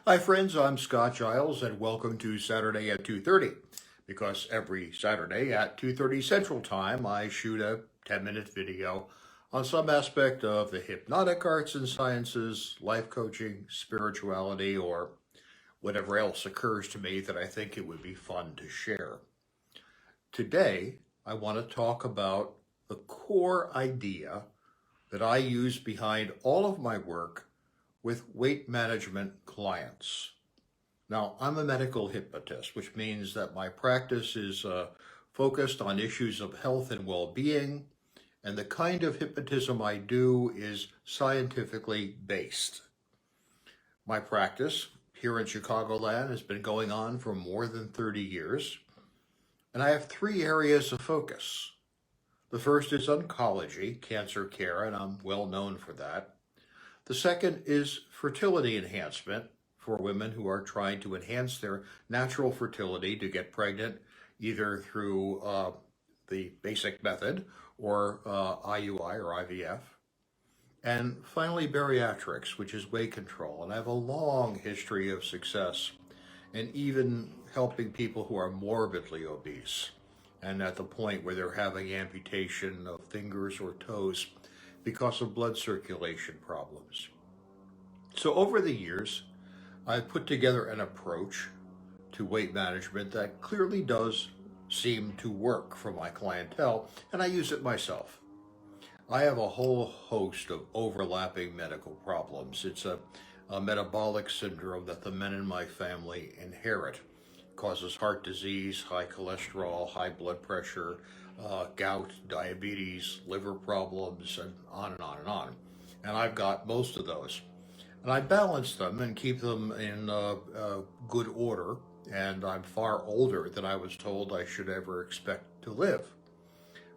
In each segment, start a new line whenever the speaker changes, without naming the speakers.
Hi friends, I'm Scott Giles and welcome to Saturday at 2:30. Because every Saturday at 2:30 Central Time I shoot a 10-minute video on some aspect of the hypnotic arts and sciences, life coaching, spirituality, or whatever else occurs to me that I think it would be fun to share. Today, I want to talk about the core idea that I use behind all of my work with weight management clients. Now, I'm a medical hypnotist, which means that my practice is focused on issues of health and well being, and the kind of hypnotism I do is scientifically based. My practice here in Chicagoland has been going on for more than 30 years, and I have three areas of focus. The first is oncology, cancer care, and I'm well known for that. The second is fertility enhancement for women who are trying to enhance their natural fertility to get pregnant, either through the basic method or IUI or IVF. And finally, bariatrics, which is weight control. And I have a long history of success and even helping people who are morbidly obese and at the point where they're having amputation of fingers or toes because of blood circulation problems. So over the years, I've put together an approach to weight management that clearly does seem to work for my clientele, and I use it myself. I have a whole host of overlapping medical problems. It's a metabolic syndrome that the men in my family inherit. It causes heart disease, high cholesterol, high blood pressure, gout, diabetes, liver problems, and on and on and on. And I've got most of those. And I balance them and keep them in good order. And I'm far older than I was told I should ever expect to live.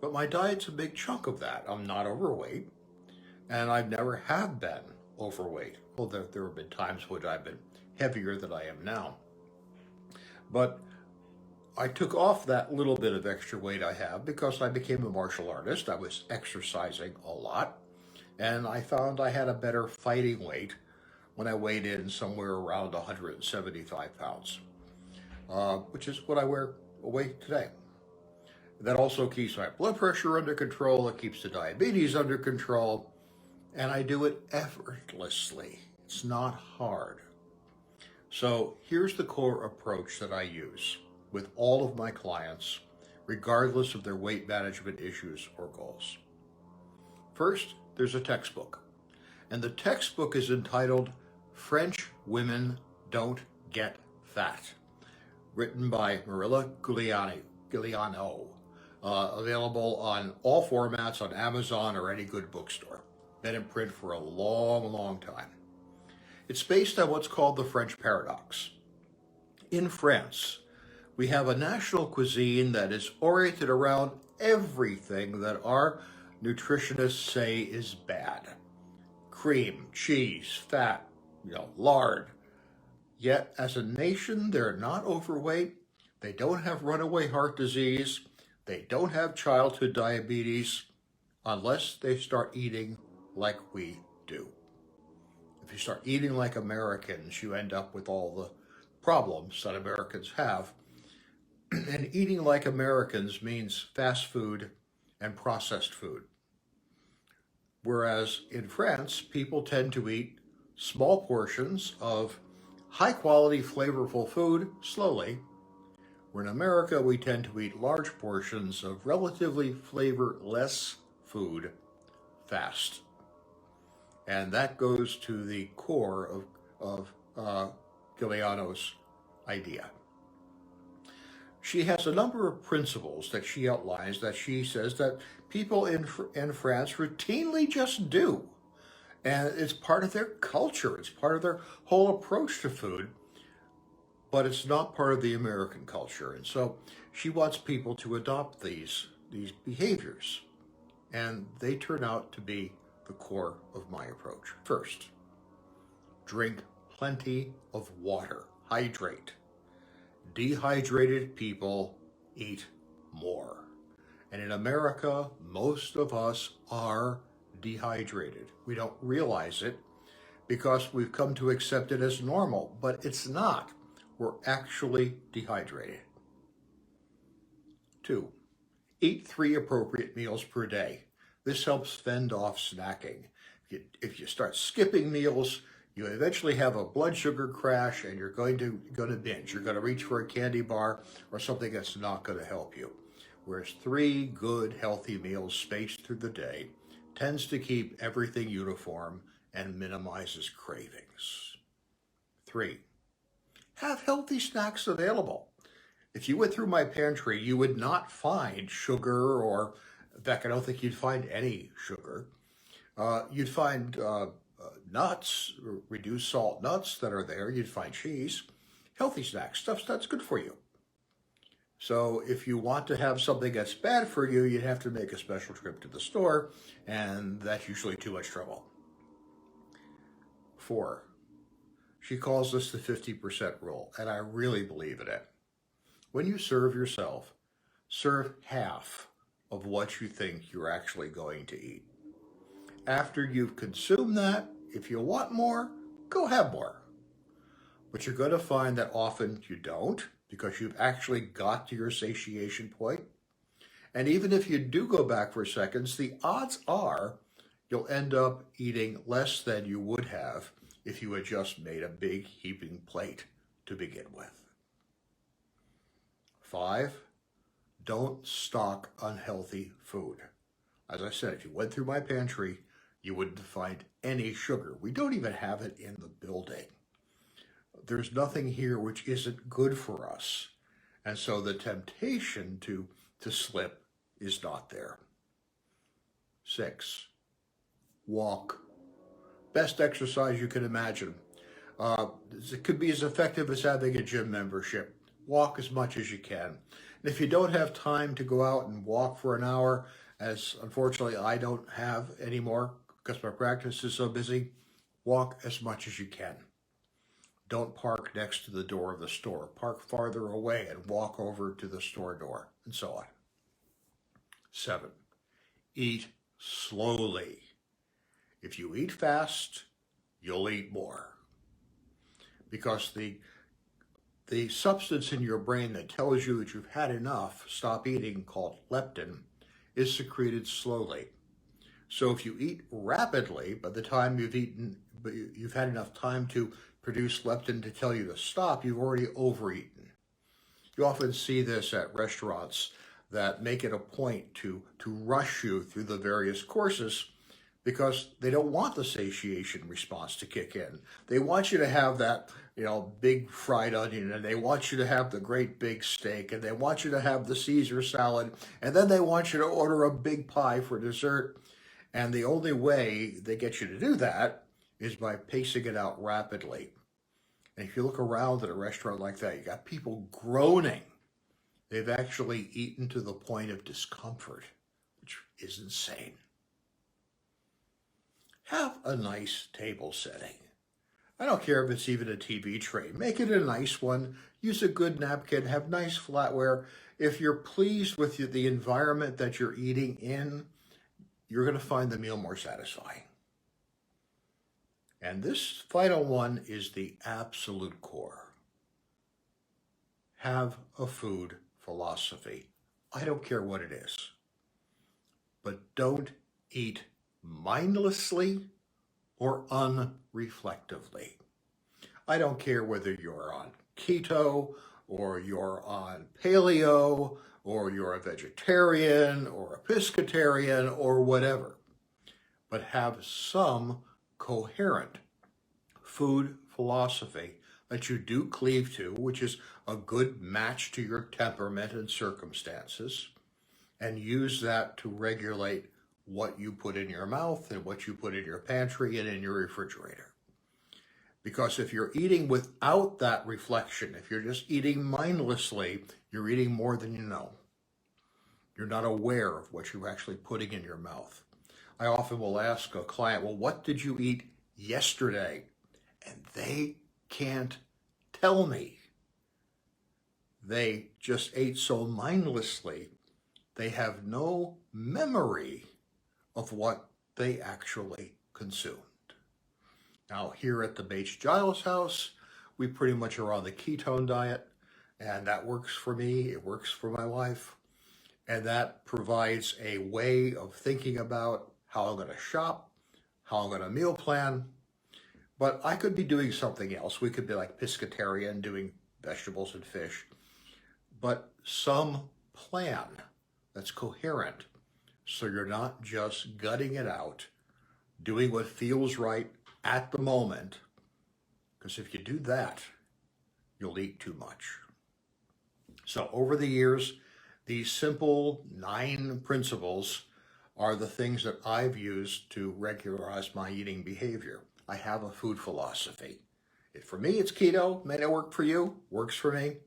But my diet's a big chunk of that. I'm not overweight, and I've never have been overweight. Well, there have been times when I've been heavier than I am now. But I took off that little bit of extra weight I have because I became a martial artist. I was exercising a lot, and I found I had a better fighting weight when I weighed in somewhere around 175 pounds, which is what I weigh today. That also keeps my blood pressure under control, it keeps the diabetes under control, and I do it effortlessly. It's not hard. So here's the core approach that I use with all of my clients, regardless of their weight management issues or goals. First, there's a textbook, and the textbook is entitled French Women Don't Get Fat, written by Marilla Giuliano, available on all formats on Amazon or any good bookstore. Been in print for a long, long time. It's based on what's called the French paradox. In France, we have a national cuisine that is oriented around everything that our nutritionists say is bad. Cream, cheese, fat, lard. Yet, as a nation, they're not overweight. They don't have runaway heart disease. They don't have childhood diabetes unless they start eating like we do. If you start eating like Americans, you end up with all the problems that Americans have. And eating like Americans means fast food and processed food. Whereas in France, people tend to eat small portions of high quality, flavorful food slowly, where in America we tend to eat large portions of relatively flavorless food fast. And that goes to the core of Giuliano's idea. She has a number of principles that she outlines that she says that people in France routinely just do. And it's part of their culture, it's part of their whole approach to food, but it's not part of the American culture. And so she wants people to adopt these behaviors. And they turn out to be the core of my approach. First, drink plenty of water. Hydrate. Dehydrated people eat more. And in America, most of us are dehydrated. We don't realize it because we've come to accept it as normal, but it's not. We're actually dehydrated. 2, eat 3 appropriate meals per day. This helps fend off snacking. If you start skipping meals, you eventually have a blood sugar crash and you're going to binge. You're going to reach for a candy bar or something that's not going to help you. Whereas 3 good, healthy meals spaced through the day tends to keep everything uniform and minimizes cravings. 3, have healthy snacks available. If you went through my pantry, you would not find sugar, or in fact, I don't think you'd find any sugar. You'd find nuts, reduced salt nuts that are there. You'd find cheese, healthy snacks, stuff that's good for you. So if you want to have something that's bad for you, you'd have to make a special trip to the store, and that's usually too much trouble. 4, she calls this the 50% rule, and I really believe in it. When you serve yourself, serve half of what you think you're actually going to eat. After you've consumed that, if you want more, go have more. But you're going to find that often you don't, because you've actually got to your satiation point. And even if you do go back for seconds, the odds are you'll end up eating less than you would have if you had just made a big heaping plate to begin with. 5, don't stock unhealthy food. As I said, if you went through my pantry, you wouldn't find any sugar. We don't even have it in the building. There's nothing here which isn't good for us. And so the temptation to slip is not there. 6, walk. Best exercise you can imagine. It could be as effective as having a gym membership. Walk as much as you can. And if you don't have time to go out and walk for an hour, as unfortunately I don't have anymore because my practice is so busy, walk as much as you can. Don't park next to the door of the store. Park farther away and walk over to the store door, and so on. 7, eat slowly. If you eat fast, you'll eat more. Because the substance in your brain that tells you that you've had enough, stop eating, called leptin, is secreted slowly. So if you eat rapidly, by the time you've had enough time to produce leptin to tell you to stop, you've already overeaten. You often see this at restaurants that make it a point to rush you through the various courses because they don't want the satiation response to kick in. They want you to have that, big fried onion, and they want you to have the great big steak, and they want you to have the Caesar salad, and then they want you to order a big pie for dessert. And the only way they get you to do that is by pacing it out rapidly. And if you look around at a restaurant like that, you got people groaning. They've actually eaten to the point of discomfort, which is insane. Have a nice table setting. I don't care if it's even a TV tray. Make it a nice one. Use a good napkin. Have nice flatware. If you're pleased with the environment that you're eating in, you're going to find the meal more satisfying. And this final one is the absolute core. Have a food philosophy. I don't care what it is. But don't eat mindlessly or unreflectively. I don't care whether you're on keto or you're on paleo or you're a vegetarian or a pescatarian or whatever, but have some coherent food philosophy that you do cleave to, which is a good match to your temperament and circumstances, and use that to regulate what you put in your mouth and what you put in your pantry and in your refrigerator. Because if you're eating without that reflection, if you're just eating mindlessly, you're eating more than you know. You're not aware of what you're actually putting in your mouth. I often will ask a client, well, what did you eat yesterday? And they can't tell me. They just ate so mindlessly, they have no memory of what they actually consumed. Now, here at the Bates Giles house, we pretty much are on the ketone diet, and that works for me, it works for my wife, and that provides a way of thinking about how I'm going to shop, how I'm going to meal plan. But I could be doing something else. We could be like pescatarian, doing vegetables and fish, but some plan that's coherent, so you're not just gutting it out, doing what feels right at the moment, because if you do that, you'll eat too much. So over the years, these simple 9 principles are the things that I've used to regularize my eating behavior. I have a food philosophy. For me, it's keto. May not work for you, works for me.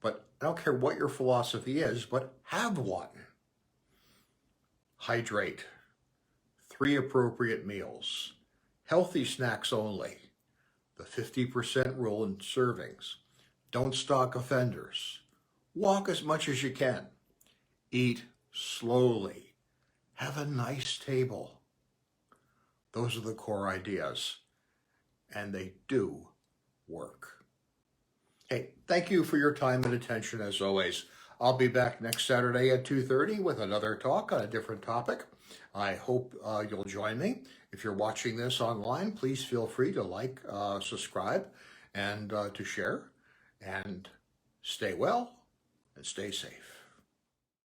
But I don't care what your philosophy is, but have one. Hydrate. 3 appropriate meals. Healthy snacks only. The 50% rule in servings. Don't stock offenders. Walk as much as you can. Eat slowly. Have a nice table. Those are the core ideas, and they do work. Hey, thank you for your time and attention as always. I'll be back next Saturday at 2:30 with another talk on a different topic. I hope you'll join me. If you're watching this online, please feel free to like, subscribe, and to share. And stay well and stay safe.